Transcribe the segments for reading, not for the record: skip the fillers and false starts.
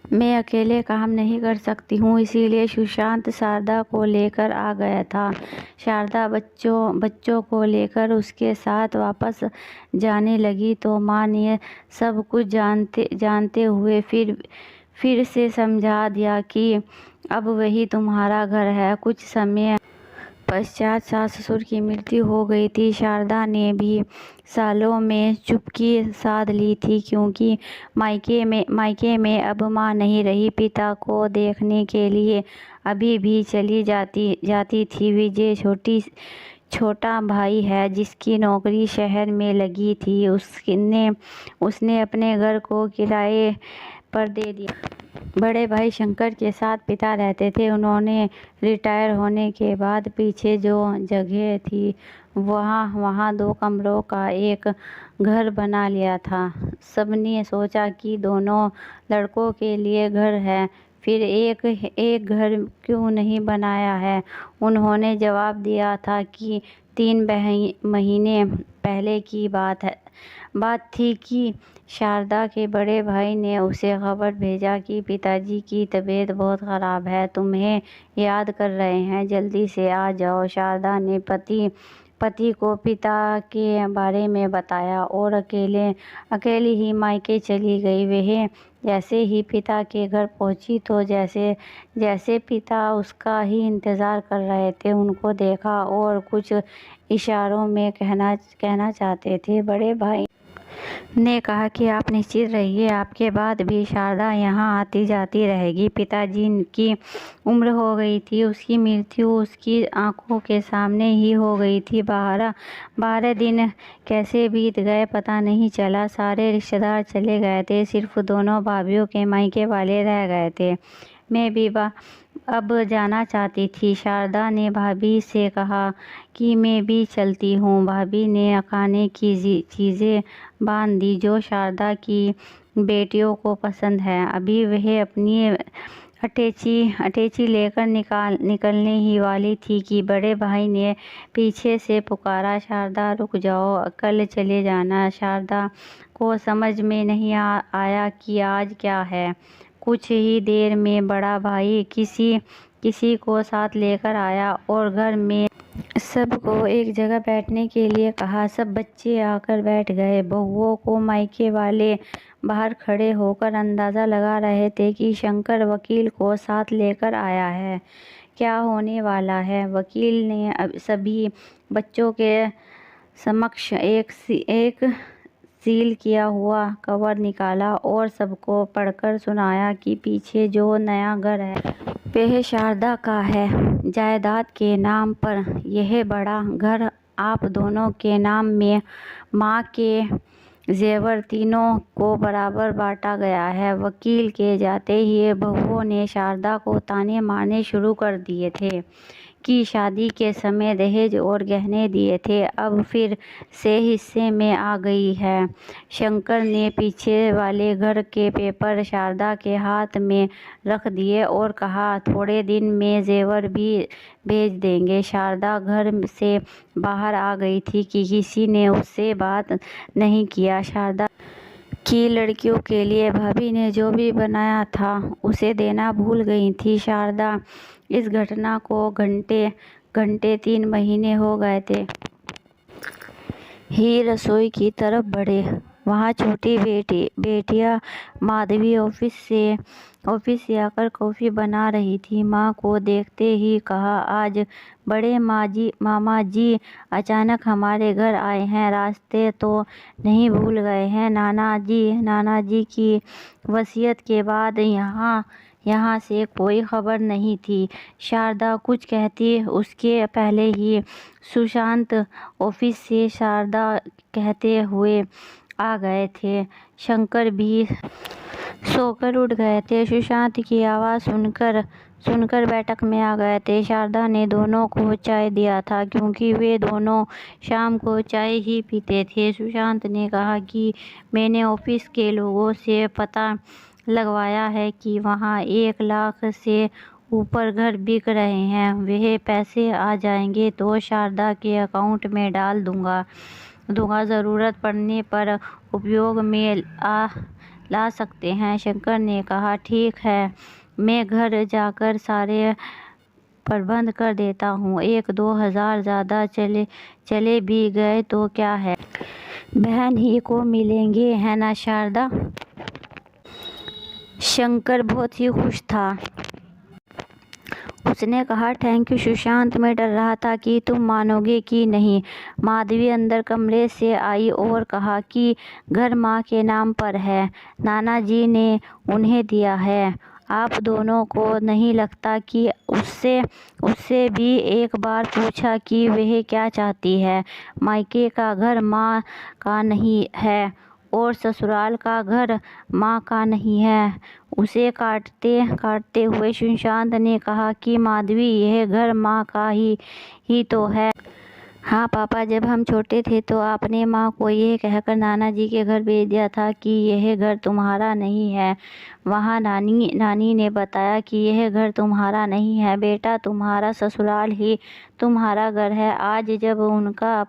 मैं अकेले काम नहीं कर सकती हूँ, इसीलिए सुशांत शारदा को लेकर आ गया था। शारदा बच्चों को लेकर उसके साथ वापस जाने लगी तो माँ ने सब कुछ जानते हुए फिर से समझा दिया कि अब वही तुम्हारा घर है। कुछ समय पश्चात सास ससुर की मृत्यु हो गई थी। शारदा ने भी सालों में चुप्पी साध ली थी, क्योंकि मायके में अब माँ नहीं रही। पिता को देखने के लिए अभी भी चली जाती थी। विजय छोटा भाई है, जिसकी नौकरी शहर में लगी थी। उसने अपने घर को किराए पर दे दिया। बड़े भाई शंकर के साथ पिता रहते थे। उन्होंने रिटायर होने के बाद पीछे जो जगह थी वहाँ 2 कमरों का एक घर बना लिया था। सबने सोचा कि दोनों लड़कों के लिए घर है, फिर एक घर क्यों नहीं बनाया है। उन्होंने जवाब दिया था कि 3 महीने पहले की बात थी कि शारदा के बड़े भाई ने उसे खबर भेजा कि पिताजी की तबीयत बहुत ख़राब है, तुम्हें याद कर रहे हैं, जल्दी से आ जाओ। शारदा ने पति को पिता के बारे में बताया और अकेली ही मायके चली गई। वह जैसे ही पिता के घर पहुंची तो जैसे पिता उसका ही इंतज़ार कर रहे थे, उनको देखा और कुछ इशारों में कहना चाहते थे। बड़े भाई ने कहा कि आप निश्चिंत रहिए, आपके बाद भी शारदा यहाँ आती जाती रहेगी। पिताजी की उम्र हो गई थी, उसकी मृत्यु उसकी आंखों के सामने ही हो गई थी। 12 दिन कैसे बीत गए पता नहीं चला। सारे रिश्तेदार चले गए थे, सिर्फ दोनों भाभीियों के मायके वाले रह गए थे। मैं भी अब जाना चाहती थी। शारदा ने भाभी से कहा कि मैं भी चलती हूँ। भाभी ने खाने की चीज़ें बांध दी जो शारदा की बेटियों को पसंद है। अभी वह अपनी अटैची लेकर निकलने ही वाली थी कि बड़े भाई ने पीछे से पुकारा, शारदा रुक जाओ, कल चले जाना। शारदा को समझ में नहीं आया कि आज क्या है। कुछ ही देर में बड़ा भाई किसी को साथ लेकर आया और घर में सबको एक जगह बैठने के लिए कहा। सब बच्चे आकर बैठ गए। बहुओं को मायके वाले बाहर खड़े होकर अंदाज़ा लगा रहे थे कि शंकर वकील को साथ लेकर आया है, क्या होने वाला है। वकील ने सभी बच्चों के समक्ष एक सील किया हुआ कवर निकाला और सबको पढ़कर सुनाया कि पीछे जो नया घर है वह शारदा का है, जायदाद के नाम पर। यह बड़ा घर आप दोनों के नाम में, माँ के जेवर तीनों को बराबर बांटा गया है। वकील के जाते ही बहुओं ने शारदा को ताने मारने शुरू कर दिए थे कि शादी के समय दहेज और गहने दिए थे, अब फिर से हिस्से में आ गई है। शंकर ने पीछे वाले घर के पेपर शारदा के हाथ में रख दिए और कहा, थोड़े दिन में जेवर भी भेज देंगे। शारदा घर से बाहर आ गई थी कि किसी ने उससे बात नहीं किया। शारदा की लड़कियों के लिए भाभी ने जो भी बनाया था उसे देना भूल गई थी। शारदा इस घटना को घंटे 3 महीने हो गए थे ही रसोई की तरफ बढ़े। वहाँ छोटी बेटिया माधवी ऑफिस से आकर कॉफ़ी बना रही थी। माँ को देखते ही कहा, आज बड़े मामा जी अचानक हमारे घर आए हैं, रास्ते तो नहीं भूल गए हैं। नाना जी की वसीयत के बाद यहाँ से कोई खबर नहीं थी। शारदा कुछ कहती उसके पहले ही सुशांत ऑफिस से शारदा कहते हुए आ गए थे। शंकर भी सोकर उठ गए थे। सुशांत की आवाज़ सुनकर बैठक में आ गए थे। शारदा ने दोनों को चाय दिया था, क्योंकि वे दोनों शाम को चाय ही पीते थे। सुशांत ने कहा कि मैंने ऑफिस के लोगों से पता लगवाया है कि वहाँ 1 लाख से ऊपर घर बिक रहे हैं। वह पैसे आ जाएंगे तो शारदा के अकाउंट में डाल दूंगा। ज़रूरत पड़ने पर उपयोग में ला सकते हैं। शंकर ने कहा, ठीक है, मैं घर जाकर सारे प्रबंध कर देता हूँ। 1-2 हज़ार ज़्यादा चले भी गए तो क्या है, बहन ही को मिलेंगे, है ना शारदा। शंकर बहुत ही खुश था। उसने कहा, थैंक यू सुशांत, मैं डर रहा था कि तुम मानोगे कि नहीं। माधवी अंदर कमरे से आई और कहा कि घर माँ के नाम पर है, नाना जी ने उन्हें दिया है। आप दोनों को नहीं लगता कि उससे भी एक बार पूछा कि वह क्या चाहती है। मायके का घर माँ का नहीं है और ससुराल का घर माँ का नहीं है। उसे काटते हुए सुशांत ने कहा कि माधवी, यह घर माँ का ही तो है। हाँ पापा, जब हम छोटे थे तो आपने माँ को यह कहकर नाना जी के घर भेज दिया था कि यह घर तुम्हारा नहीं है। वहाँ नानी ने बताया कि यह घर तुम्हारा नहीं है बेटा, तुम्हारा ससुराल ही तुम्हारा घर है। आज जब उनका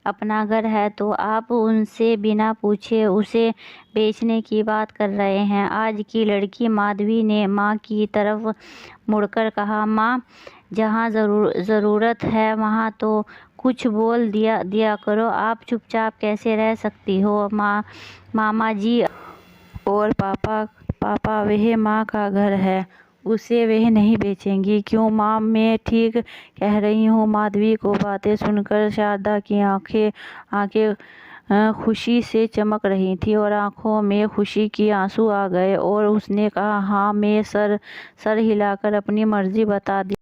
अपना घर है तो आप उनसे बिना पूछे उसे बेचने की बात कर रहे हैं। आज की लड़की माधवी ने माँ की तरफ मुड़कर कहा, माँ, जहाँ ज़रूरत है वहाँ तो कुछ बोल दिया करो। आप चुपचाप कैसे रह सकती हो। मामा जी और पापा, वह माँ का घर है, उसे वह नहीं बेचेंगी। क्यों माँ, मैं ठीक कह रही हूँ। माधवी को बातें सुनकर शारदा की आंखें खुशी से चमक रही थी और आंखों में खुशी के आंसू आ गए और उसने कहा, हाँ, मैं सर हिलाकर अपनी मर्जी बता दी।